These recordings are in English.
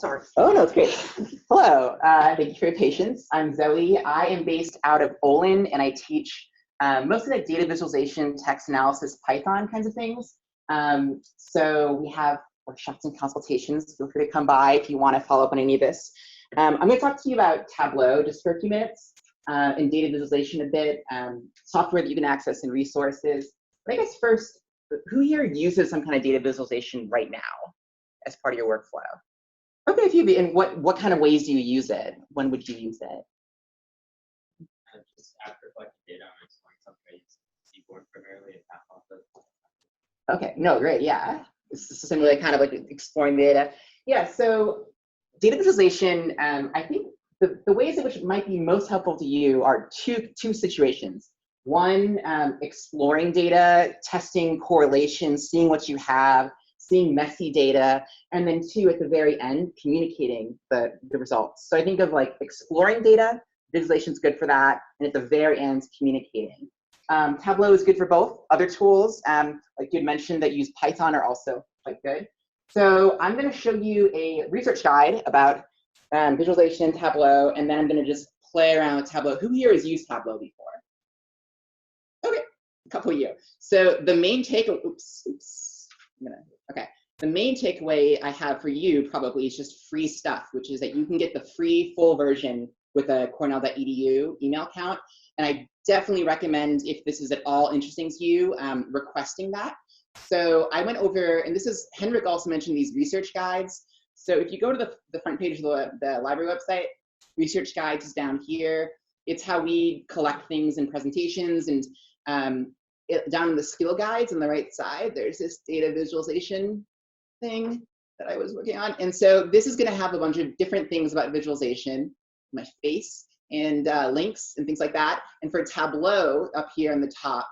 sorry. Oh, no, it's great. Hello, thank you for your patience. I'm Zoe. I am based out of Olin, and I teach mostly like data visualization, text analysis, Python kinds of things. So we have workshops and consultations. Feel free to come by if you want to follow up on any of this. I'm going to talk to you about Tableau just for a few minutes, and data visualization a bit, software that you can access and resources. But I guess first, who here uses some kind of data visualization right now as part of your workflow? Okay, if you be, and what kind of ways do you use it? When would you use it? Just after collecting data, I'm exploring something I use keyboard primarily and tap off of. Okay, no, great, yeah. It's similarly kind of like exploring data. Yeah, so data visualization, I think the ways in which it might be most helpful to you are two situations. One, exploring data, testing correlations, seeing what you have, seeing messy data, and then two, at the very end, communicating the results. So I think of like exploring data, visualization is good for that, and at the very end, communicating. Tableau is good for both. Other tools, like you had mentioned that use Python, are also quite good. So I'm going to show you a research guide about visualization in Tableau, and then I'm going to just play around with Tableau. Who here has used Tableau before? Okay, a couple of you. So the main takeaway, the main takeaway I have for you probably is just free stuff, which is that you can get the free full version with a cornell.edu email account. And I definitely recommend, if this is at all interesting to you, requesting that. So I went over, and this is, Henrik also mentioned these research guides. So if you go to the front page of the library website, research guides is down here. It's how we collect things in presentations, and down in the skill guides on the right side, there's this data visualization thing that I was working on. And so this is going to have a bunch of different things about visualization, my face, and links and things like that. And for Tableau up here on the top,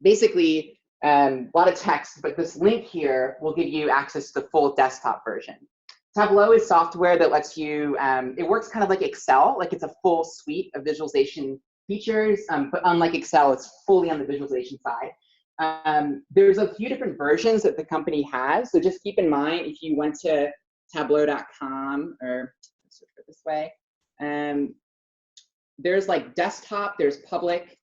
basically a lot of text, but this link here will give you access to the full desktop version. Tableau is software that lets you, it works kind of like Excel, like it's a full suite of visualization features, but unlike Excel, it's fully on the visualization side. There's a few different versions that the company has, so just keep in mind if you went to tableau.com, or let's search it this way, there's like desktop, there's public.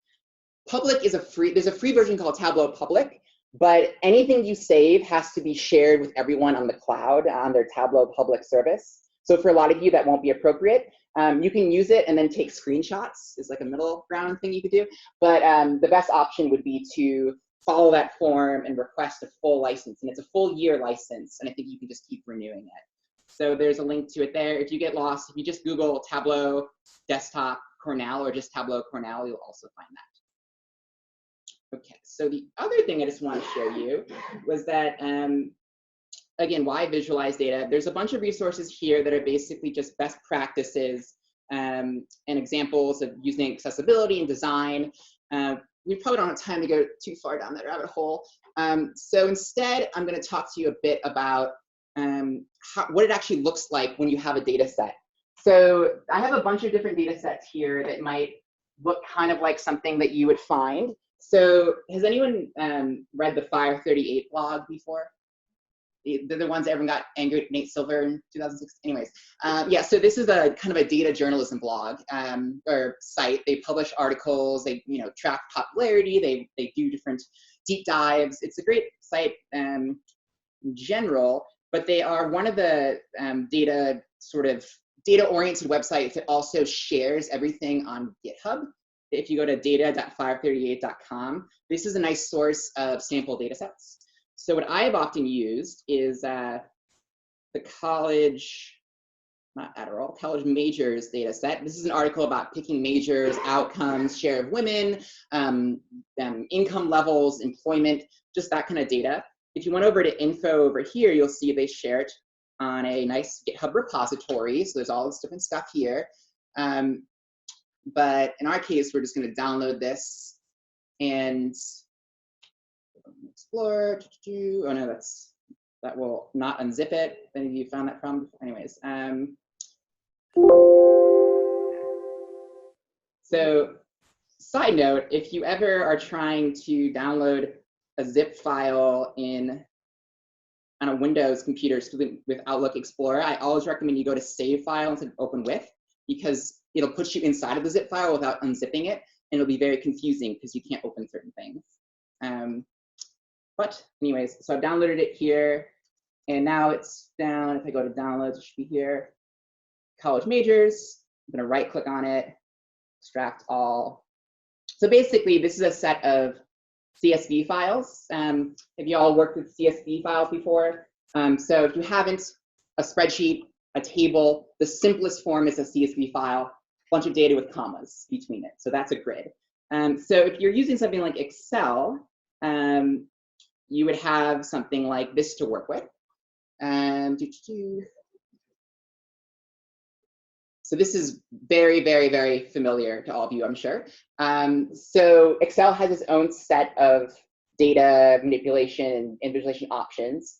Public is there's a free version called Tableau Public, but anything you save has to be shared with everyone on the cloud on their Tableau Public service. So for a lot of you, that won't be appropriate. You can use it and then take screenshots, is like a middle ground thing you could do. But the best option would be to follow that form and request a full license. And it's a full year license, and I think you can just keep renewing it. So there's a link to it there. If you get lost, if you just Google Tableau Desktop Cornell or just Tableau Cornell, you'll also find that. Okay, so the other thing I just want to show you was that, again, why visualize data? There's a bunch of resources here that are basically just best practices and examples of using accessibility and design. We probably don't have time to go too far down that rabbit hole. So instead, I'm going to talk to you a bit about what it actually looks like when you have a data set. So I have a bunch of different data sets here that might look kind of like something that you would find. So has anyone read the Fire 38 blog before? They're the ones that everyone got angry at Nate Silver in 2006. Anyways, yeah, so this is a kind of a data journalism blog or site. They publish articles, they track popularity, they do different deep dives. It's a great site in general, but they are one of the data-oriented websites that also shares everything on GitHub. If you go to data.fire38.com, this is a nice source of sample data sets. So what I have often used is the college majors data set. This is an article about picking majors, outcomes, share of women, income levels, employment, just that kind of data. If you went over to info over here, you'll see they share it on a nice GitHub repository. So there's all this different stuff here. But in our case, we're just going to download this and explore. Oh no, that will not unzip it. If any of you found that problem, anyways. So side note, if you ever are trying to download a zip file in on a Windows computer with Outlook Explorer, I always recommend you go to Save File instead of Open With, because it'll put you inside of the zip file without unzipping it, and it'll be very confusing because you can't open certain things. But anyways, so I've downloaded it here, and now it's down. If I go to downloads, it should be here. College majors, I'm gonna right click on it, extract all. So basically, this is a set of CSV files. Have you all worked with CSV files before? So if you haven't, a spreadsheet, a table, the simplest form is a CSV file, a bunch of data with commas between it. So that's a grid. So if you're using something like Excel, you would have something like this to work with. So this is very, very, very familiar to all of you, I'm sure. So Excel has its own set of data manipulation and visualization options.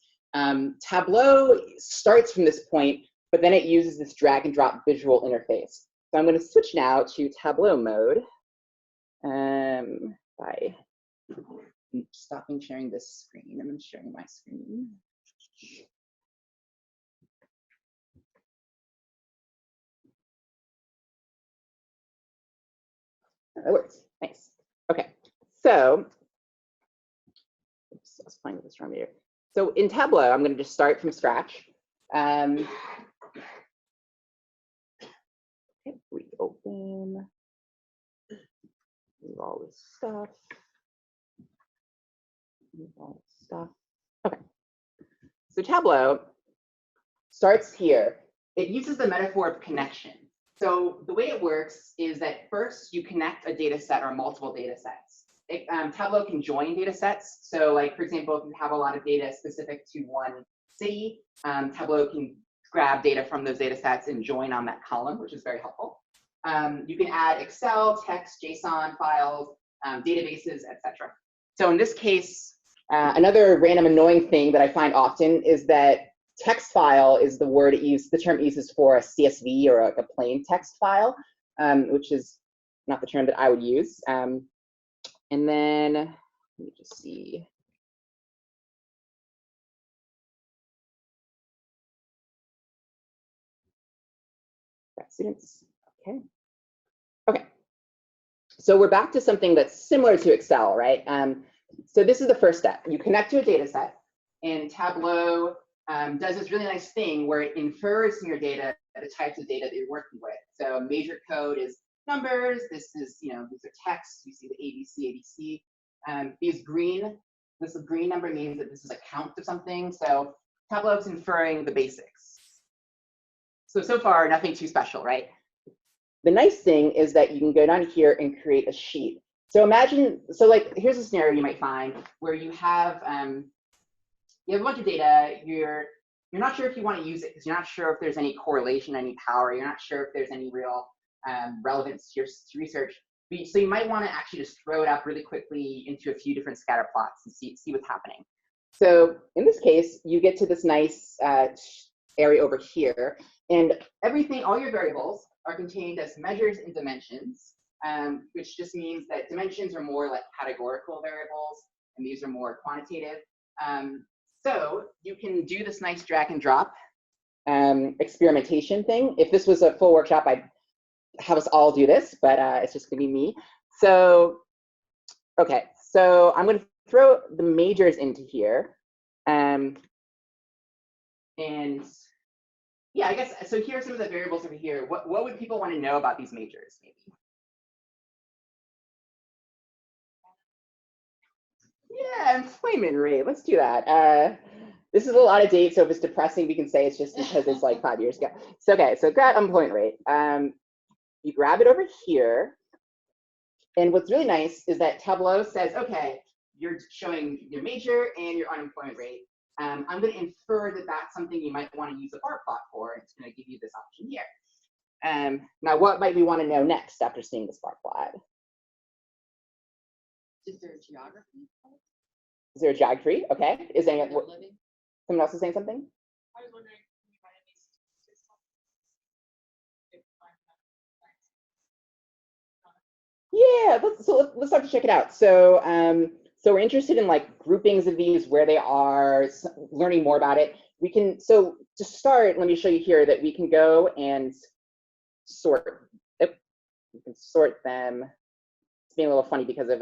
Tableau starts from this point, but then it uses this drag and drop visual interface. So I'm going to switch now to Tableau mode by stopping sharing this screen, and I'm sharing my screen. That works. Nice. Okay. So, oops, I was playing with this from here. So in Tableau, I'm going to just start from scratch. Okay, reopen. Move all this stuff. Move all this stuff. Okay. So Tableau starts here. It uses the metaphor of connection. So the way it works is that first you connect a data set or multiple data sets. Tableau can join data sets. So like, for example, if you have a lot of data specific to one city, Tableau can grab data from those data sets and join on that column, which is very helpful. You can add Excel, text, JSON files, databases, etc. So in this case, another random annoying thing that I find often is that text file is the word it uses, the term it uses for a CSV or a plain text file, which is not the term that I would use. And then let me just see. Got students. Okay. Okay. So we're back to something that's similar to Excel, right? So this is the first step. You connect to a data set, and Tableau does this really nice thing where it infers from your data the types of data that you're working with. So major code is numbers. This is, these are text. You see the ABC. This green number means that this is a count of something. So Tableau is inferring the basics. So far, nothing too special, right? The nice thing is that you can go down here and create a sheet. So imagine, here's a scenario you might find where you have a bunch of data. You're not sure if you want to use it because you're not sure if there's any correlation, any power. You're not sure if there's any real relevance to your research. So you might want to actually just throw it up really quickly into a few different scatter plots and see what's happening. So in this case, you get to this nice area over here, and all your variables are contained as measures and dimensions, which just means that dimensions are more like categorical variables, and these are more quantitative. So you can do this nice drag and drop experimentation thing. If this was a full workshop, I'd have us all do this, but it's just gonna be me. So, okay, so I'm gonna throw the majors into here. And yeah, I guess, so here are some of the variables over here. What would people want to know about these majors, maybe? Yeah, employment rate, let's do that. This is a lot of dates, so if it's depressing, we can say it's just because it's like 5 years ago. So, okay, so grab employment rate. You grab it over here. And what's really nice is that Tableau says, okay, you're showing your major and your unemployment rate. I'm going to infer that that's something you might want to use a bar plot for. It's going to give you this option here. Now, what might we want to know next after seeing this bar plot? Is there a geography? Is there a geography? Okay. Is there someone else is saying something? I was wondering if you might have Yeah, let's start to check it out. So So we're interested in like groupings of these, where they are, learning more about it. We can, so to start, let me show you here that we can go and sort. You can sort them. It's being a little funny because of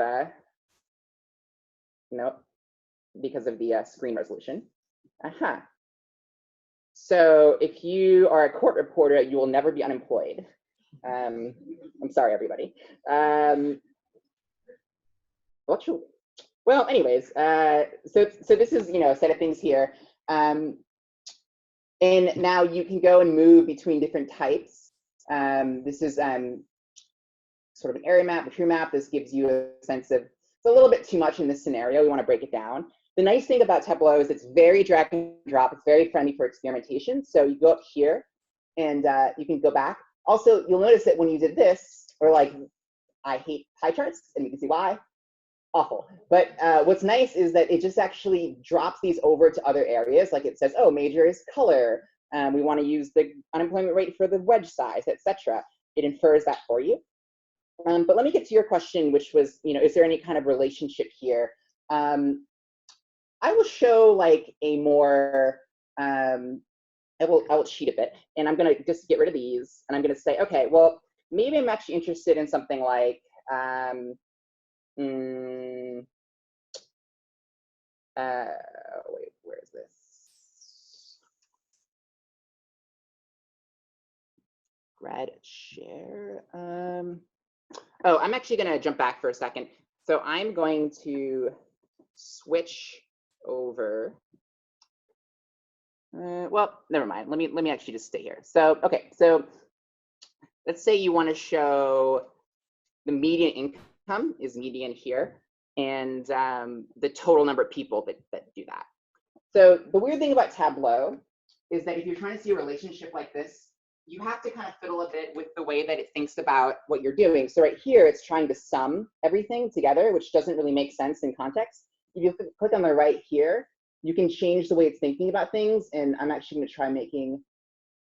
because of the screen resolution. So if you are a court reporter, you will never be unemployed. I'm sorry, everybody. Well, anyways, so this is, a set of things here. And now you can go and move between different types. This is sort of an area map, a true map. This gives you a sense of, it's a little bit too much in this scenario. We want to break it down. The nice thing about Tableau is it's very drag and drop. It's very friendly for experimentation. So you go up here and you can go back. Also, you'll notice that when you did this, or like, I hate pie charts, and you can see why. Awful. But what's nice is that it just actually drops these over to other areas. Like it says, oh, major is color. We want to use the unemployment rate for the wedge size, etc. It infers that for you. But let me get to your question, which was, is there any kind of relationship here? I will show like a more, I will cheat a bit, and I'm going to just get rid of these, and I'm going to say, okay, well, maybe I'm actually interested in something like, wait, where is this? Grad share. Oh, I'm actually going to jump back for a second. So I'm going to switch over. Well, never mind. Let me actually just stay here. So, okay. So let's say you want to show the median income is median here, and the total number of people that do that. So the weird thing about Tableau is that if you're trying to see a relationship like this, you have to kind of fiddle a bit with the way that it thinks about what you're doing. So right here, it's trying to sum everything together, which doesn't really make sense in context. If you click on the right here, you can change the way it's thinking about things. And I'm actually going to try making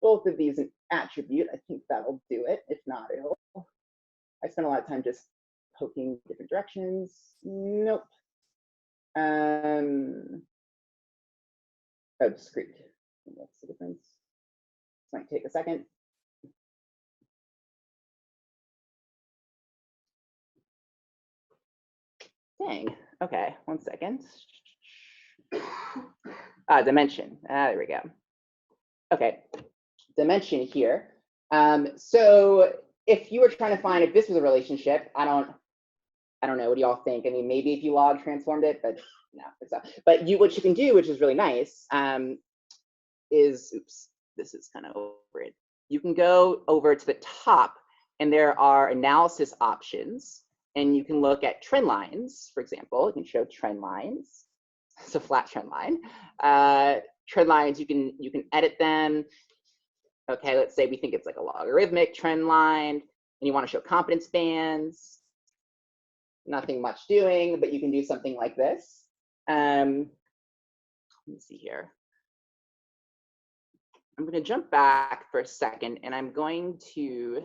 both of these an attribute. I think that'll do it. If not, it'll. I spent a lot of time just poking different directions. Nope. Oh, discrete. What's the difference? This might take a second. Dang. Okay, 1 second. Dimension. There we go. Okay, dimension here. So if you were trying to find if this was a relationship, I don't know. What do y'all think? I mean, maybe if you log transformed it, but no, it's not. But what you can do, which is really nice, is, oops, this is kind of over it. You can go over to the top, and there are analysis options, and you can look at trend lines, for example. You can show trend lines. It's a flat trend line. Trend lines, you can edit them. Okay, let's say we think it's like a logarithmic trend line, and you want to show confidence bands. Nothing much doing, but you can do something like this. Let me see here. I'm going to jump back for a second, and I'm going to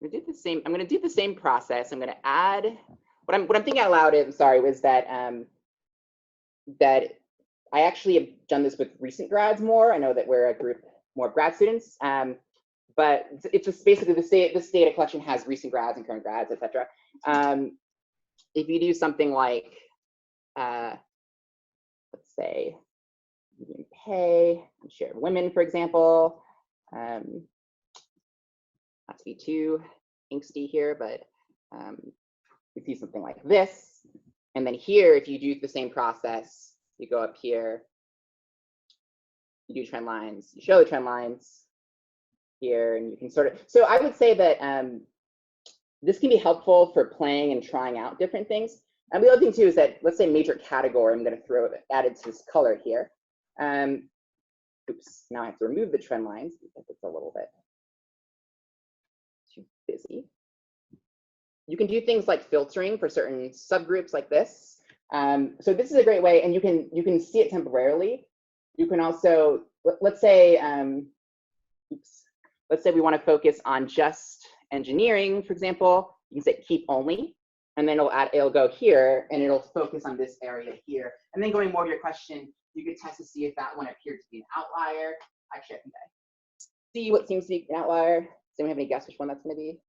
do the same. I'm going to do the same process. I'm going to add what I'm thinking out loud. I'm sorry, was that that I actually have done this with recent grads more. I know that we're a group more of grad students, but it's just basically this data collection has recent grads and current grads, etc. If you do something like, let's say, median pay and share of women, for example, not to be too angsty here, but you see something like this. And then here, if you do the same process, you go up here, you do trend lines, you show the trend lines here, and you can sort of, so I would say that this can be helpful for playing and trying out different things. And the other thing too is that, let's say major category, I'm going to add it to this color here. Oops, now I have to remove the trend lines because it's a little bit too busy. You can do things like filtering for certain subgroups like this. So this is a great way, and you can see it temporarily. You can also, let's say, oops, let's say we want to focus on just engineering, for example, you can say keep only, and then it'll go here and it'll focus on this area here. And then going more to your question, you could test to see if that one appeared to be an outlier. Actually, I think I see what seems to be an outlier. Does anyone have any guess which one that's going to be?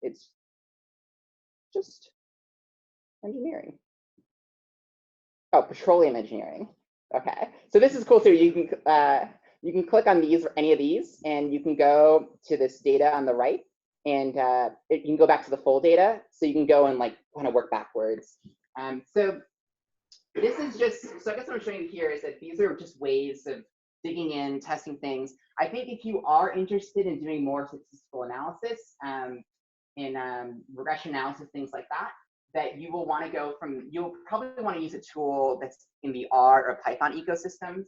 It's just engineering. Oh, petroleum engineering. Okay, so this is cool too. You can click on these or any of these, and you can go to this data on the right, and you can go back to the full data, so you can go and like kind of work backwards. So this is just, so I guess what I'm showing you here is that these are just ways of digging in, testing things. I think if you are interested in doing more statistical analysis, in regression analysis, things like that, that you will want to go from, you'll probably want to use a tool that's in the R or Python ecosystems.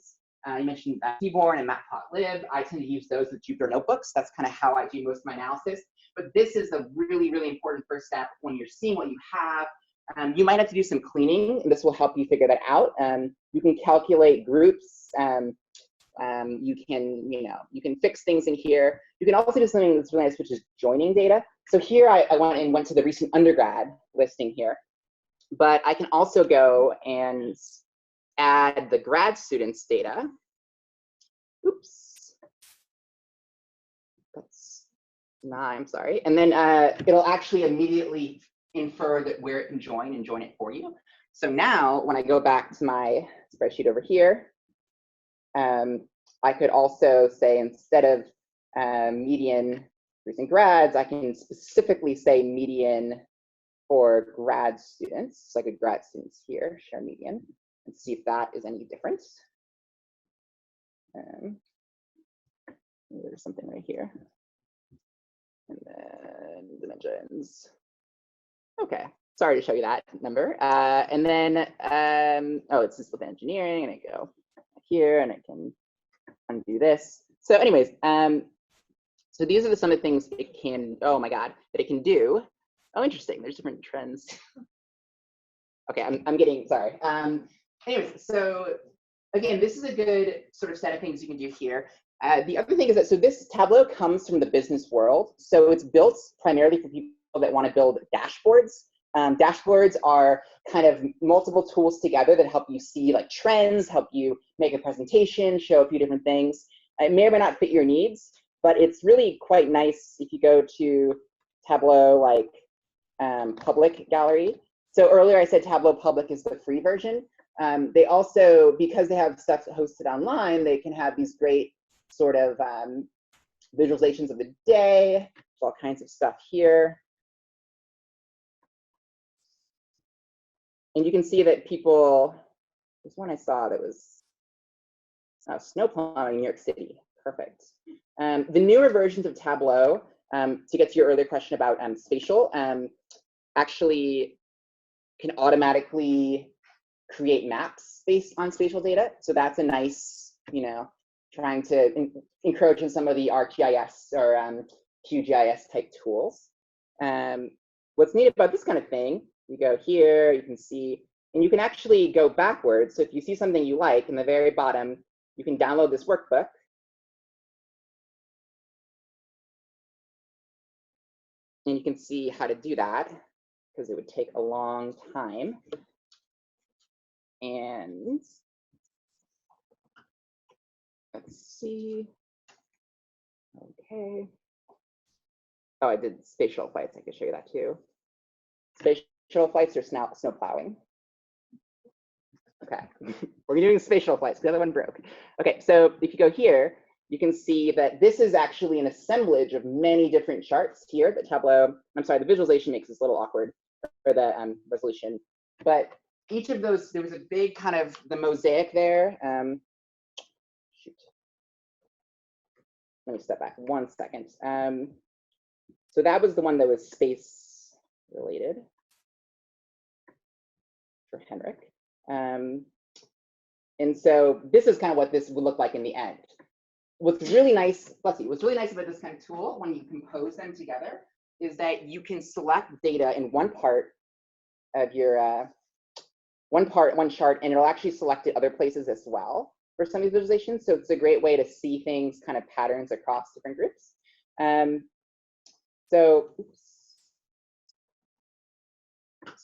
You mentioned Seaborn and Matplotlib. I tend to use those with Jupyter notebooks. That's kind of how I do most of my analysis. But this is a really, really important first step when you're seeing what you have. You might have to do some cleaning, and this will help you figure that out. You can calculate groups. You can fix things in here. You can also do something that's really nice, which is joining data. So here I went to the recent undergrad listing here, but I can also go and add the grad students data. Oops. That's I'm sorry. And then it'll actually immediately infer that where it can join and join it for you. So now when I go back to my spreadsheet over here, I could also say instead of median recent grads, I can specifically say median for grad students. So I could grad students here, share median, and see if that is any different. There's something right here. And then dimensions. Okay, sorry to show you that number. And then, oh, it's just with engineering, and I go here, and I can undo this. So anyways, so these are some of the things it can, oh my God, that it can do. Oh, interesting, there's different trends. Okay, I'm getting, sorry. Anyways, so again, this is a good sort of set of things you can do here. The other thing is that, so this Tableau comes from the business world. So it's built primarily for people that want to build dashboards. Dashboards are kind of multiple tools together that help you see like trends, help you make a presentation, show a few different things. It may or may not fit your needs, but it's really quite nice if you go to Tableau like public gallery. So earlier I said Tableau public is the free version. They also, because they have stuff hosted online, they can have these great sort of visualizations of the day, all kinds of stuff here. And you can see that people, there's one I saw that was snow plowing in New York City. Perfect. The newer versions of Tableau, to get to your earlier question about Spatial, actually can automatically create maps based on spatial data. So that's a nice, trying to encroach in some of the ArcGIS or QGIS type tools. What's neat about this kind of thing, you go here, you can see, and you can actually go backwards. So if you see something you like, in the very bottom, you can download this workbook. And you can see how to do that, because it would take a long time. And let's see. Okay. Oh, I did spatial flights. I could show you that too. Spatial flights or snow plowing. Okay, we're doing spatial flights. The other one broke. Okay, so if you go here, you can see that this is actually an assemblage of many different charts here that Tableau, I'm sorry, the visualization makes this a little awkward for the resolution. But each of those, there was a big kind of the mosaic there. Shoot. Let me step back 1 second. So that was the one that was space related for Henrik. And so this is kind of what this would look like in the end. What's really nice, what's really nice about this kind of tool when you compose them together is that you can select data in one part of your one chart, and it'll actually select it other places as well. for some of these visualizations. So it's a great way to see things, kind of patterns across different groups. So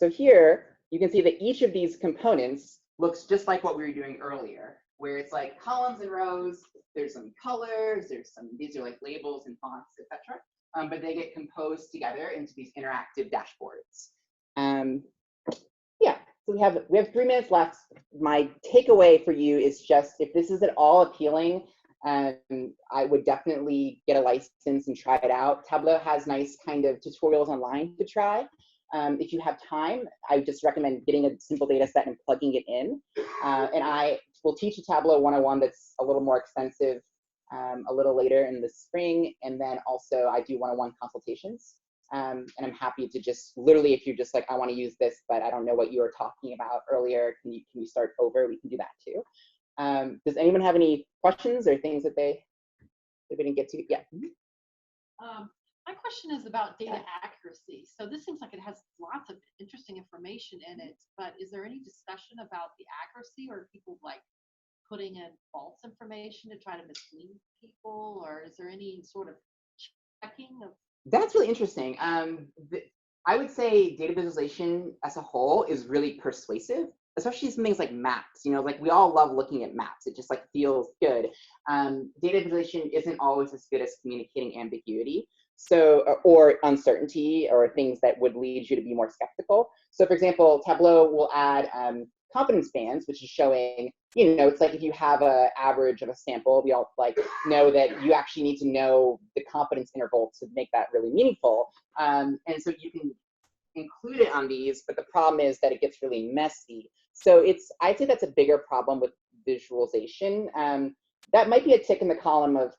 here you can see that each of these components looks just like what we were doing earlier, where it's like columns and rows. There's some colors. These are like labels and fonts, etc. But they get composed together into these interactive dashboards. Yeah, so we have 3 minutes left. My takeaway for you is just, if this is at all appealing, I would definitely get a license and try it out. Tableau has nice kind of tutorials online to try. If you have time, I just recommend getting a simple data set and plugging it in. And I will teach a Tableau 101 that's a little more extensive a little later in the spring. And then also I do one-on-one consultations. And I'm happy to just literally, if you're just like, I want to use this, but I don't know what you were talking about earlier, can you start over? We can do that too. Does anyone have any questions or things that they didn't get to? Yeah. My question is about data accuracy. So this seems like it has lots of interesting information in it, but is there any discussion about the accuracy, or people like putting in false information to try to mislead people, or is there any sort of checking of? That's really interesting. I would say data visualization as a whole is really persuasive, especially some things like maps. You know, like we all love looking at maps. It just like feels good. Data visualization isn't always as good as communicating ambiguity. So, or uncertainty, or things that would lead you to be more skeptical. So for example, Tableau will add confidence bands, which is showing, you know, it's like if you have an average of a sample, we all like know that you actually need to know the confidence interval to make that really meaningful. And so you can include it on these, but the problem is that it gets really messy. So I'd say that's a bigger problem with visualization. That might be a tick in the column of,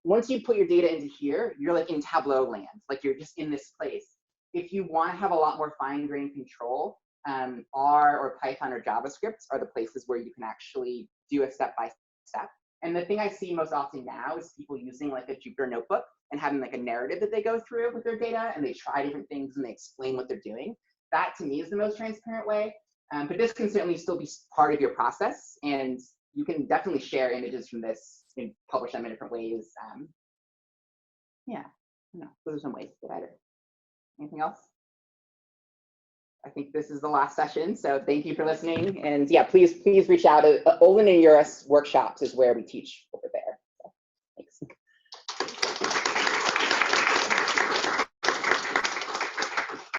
once you put your data into here, you're like in Tableau land, like you're just in this place. If you want to have a lot more fine-grained control, R or Python or JavaScript are the places where you can actually do a step-by-step. And the thing I see most often now is people using like a Jupyter notebook and having like a narrative that they go through with their data, and they try different things and they explain what they're doing. That to me is the most transparent way. But this can certainly still be part of your process, and you can definitely share images from this and publish them in different ways. Yeah, no, those are some ways to get better. Anything else? I think this is the last session, so thank you for listening. And yeah, please reach out. Olin and Eurus workshops is where we teach over there.